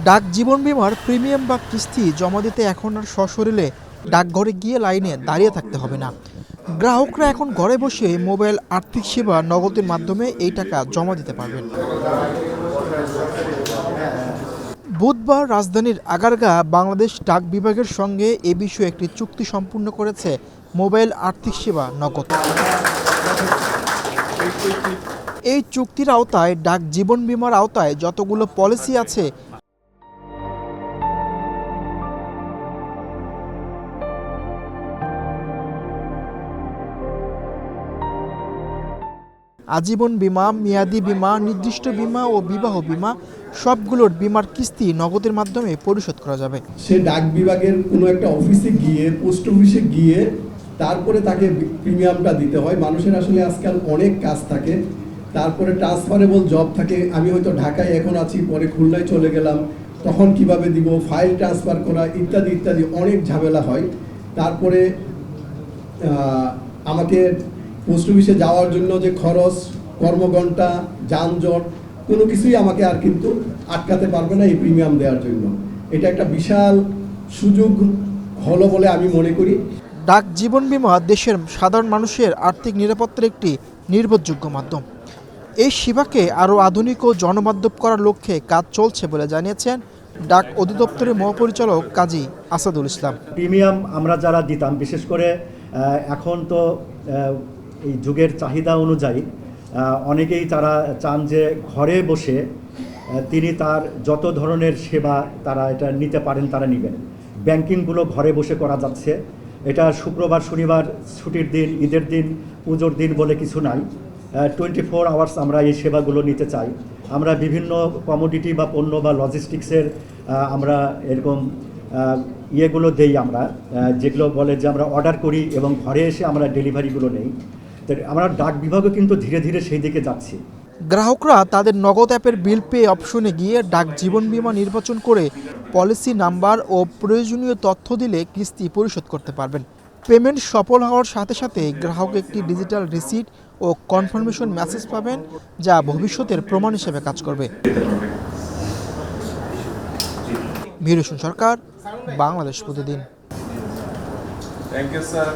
ডাক জীবন বীমার প্রিমিয়াম বা কিস্তি জমা দিতে এখন আর সশরীরে ডাকঘরে গিয়ে লাইনে দাঁড়িয়ে থাকতে হবে না। গ্রাহকরা এখন ঘরে বসে মোবাইল আর্থিক সেবা নগদের মাধ্যমে এই টাকা জমা দিতে পারবেন। বুধবার রাজধানীর আগারগাঁ বাংলাদেশ ডাক বিভাগের সঙ্গে এ বিষয়ে একটি চুক্তি সম্পূর্ণ করেছে মোবাইল আর্থিক সেবা নগদ। এই চুক্তির আওতায় ডাক জীবন বীমার আওতায় যতগুলো পলিসি আছে আজীবন বীমা, মেয়াদি বীমা, নির্দিষ্ট বীমা ও বিবাহ বীমা সবগুলোর বীমার কিস্তি নগদের মাধ্যমে পরিশোধ করা যাবে। সে ডাক বিভাগের কোনো একটা অফিসে গিয়ে, পোস্ট অফিসে গিয়ে তারপরে তাকে প্রিমিয়ামটা দিতে হয়। মানুষের আসলে আজকাল অনেক কাজ থাকে, তারপরে ট্রান্সফারেবল জব থাকে। আমি হয়তো ঢাকায় এখন আছি, পরে খুলনায় চলে গেলাম, তখন কিভাবে দিব, ফাইল ট্রান্সফার করা ইত্যাদি ইত্যাদি অনেক ঝামেলা হয়। তারপরে আমাকে পোস্ট অফিসে যাওয়ার জন্য যে খরচ, কর্মঘণ্টা, যানজট, কোনো কিছুই আমাকে আর কিন্তু আটকাতে পারবে না এই প্রিমিয়াম দেওয়ার জন্য। এটা একটা বিশাল সুযোগ হলো বলে আমি মনে করি। ডাক জীবন বীমা দেশের সাধারণ মানুষের আর্থিক নিরাপত্তার একটি নির্ভরযোগ্য মাধ্যম। এই সেবাকে আরও আধুনিক ও জনবান্ধব করার লক্ষ্যে কাজ চলছে বলে জানিয়েছেন ডাক অধিদপ্তরের মহাপরিচালক কাজী আসাদুল ইসলাম। প্রিমিয়াম আমরা যারা দিতাম, বিশেষ করে এখন তো এই যুগের চাহিদা অনুযায়ী অনেকেই তারা চান যে ঘরে বসে তিনি তার যত ধরনের সেবা তারা এটা নিতে পারেন, তারা নেবেন। ব্যাংকিংগুলো ঘরে বসে করা যাচ্ছে। এটা শুক্রবার, শনিবার ছুটির দিন, ঈদের দিন, পুজোর দিন বলে কিছু নাই। 24 আওয়ার্স আমরা এই সেবাগুলো নিতে চাই। আমরা বিভিন্ন কমোডিটি বা পণ্য বা লজিস্টিক্সের আমরা এরকম ইয়েগুলো দেই, আমরা যেগুলো বলে যে আমরা অর্ডার করি এবং ঘরে এসে আমরা ডেলিভারিগুলো নেই। তো আমরা ডাক বিভাগও কিন্তু ধীরে ধীরে সেই দিকে যাচ্ছি। গ্রাহকরা তাদের নগদ অ্যাপের বিল পে অপশনে গিয়ে ডাক জীবন বীমা নির্বাচন করে পলিসি নাম্বার ও প্রয়োজনীয় তথ্য দিলে কিস্তি পরিশোধ করতে পারবেন। পেমেন্ট সফল হওয়ার সাথে সাথে গ্রাহক একটি ডিজিটাল রিসিট ও কনফার্মেশন মেসেজ পাবেন, যা ভবিষ্যতের প্রমাণ হিসেবে কাজ করবে। মিরুষণ সরকার, বাংলাদেশ প্রতিদিন। Thank you, sir.